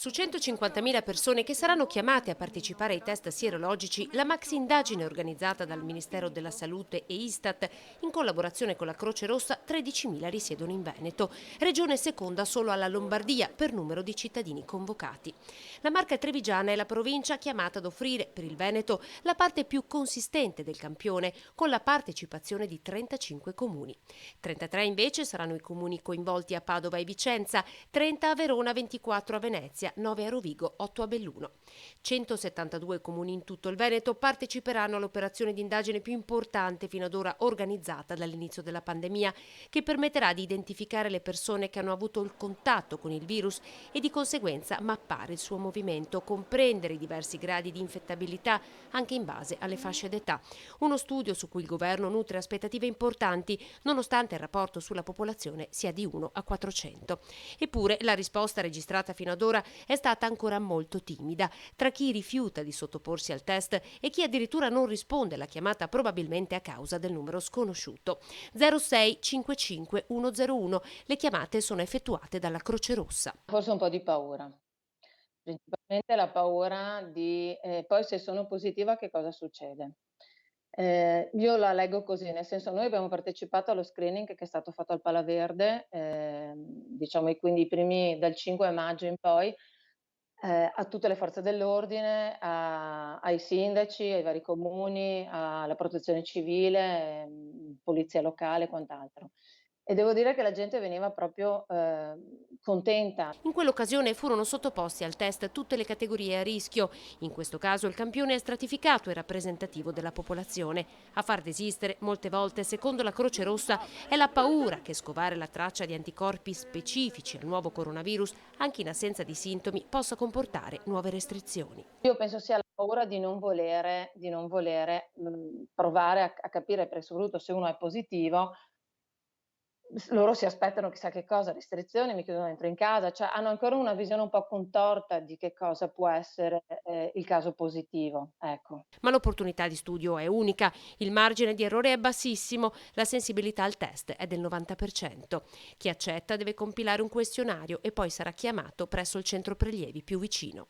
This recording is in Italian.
Su 150.000 persone che saranno chiamate a partecipare ai test sierologici, la maxi indagine organizzata dal Ministero della Salute e Istat, in collaborazione con la Croce Rossa, 13.000 risiedono in Veneto, regione seconda solo alla Lombardia per numero di cittadini convocati. La Marca Trevigiana è la provincia chiamata ad offrire per il Veneto la parte più consistente del campione, con la partecipazione di 35 comuni. 33 invece saranno i comuni coinvolti a Padova e Vicenza, 30 a Verona, 24 a Venezia, 9 a Rovigo, 8 a Belluno. 172 comuni in tutto il Veneto parteciperanno all'operazione di indagine più importante fino ad ora organizzata dall'inizio della pandemia, che permetterà di identificare le persone che hanno avuto il contatto con il virus e di conseguenza mappare il suo movimento, comprendere i diversi gradi di infettabilità anche in base alle fasce d'età. Uno studio su cui il governo nutre aspettative importanti, nonostante il rapporto sulla popolazione sia di 1 a 400. Eppure la risposta registrata fino ad ora è stata ancora molto timida tra chi rifiuta di sottoporsi al test e chi addirittura non risponde alla chiamata, probabilmente a causa del numero sconosciuto. 06 55 101. Le chiamate sono effettuate dalla Croce Rossa. Forse un po' di paura. Principalmente la paura di poi se sono positiva che cosa succede. Io la leggo così, nel senso noi abbiamo partecipato allo screening che è stato fatto al Palaverde, diciamo e quindi i primi dal 5 maggio in poi, a tutte le forze dell'ordine, ai sindaci, ai vari comuni, alla protezione civile, polizia locale e quant'altro. E devo dire che la gente veniva proprio, contenta. In quell'occasione furono sottoposti al test tutte le categorie a rischio. In questo caso il campione è stratificato e rappresentativo della popolazione. A far desistere, molte volte, secondo la Croce Rossa, è la paura che scovare la traccia di anticorpi specifici al nuovo coronavirus, anche in assenza di sintomi, possa comportare nuove restrizioni. Io penso sia la paura di non volere, provare a capire, perché soprattutto se uno è positivo, loro si aspettano chissà che cosa, restrizioni, mi chiudono dentro in casa, cioè hanno ancora una visione un po' contorta di che cosa può essere, il caso positivo, ecco. Ma l'opportunità di studio è unica, il margine di errore è bassissimo, la sensibilità al test è del 90%. Chi accetta deve compilare un questionario e poi sarà chiamato presso il centro prelievi più vicino.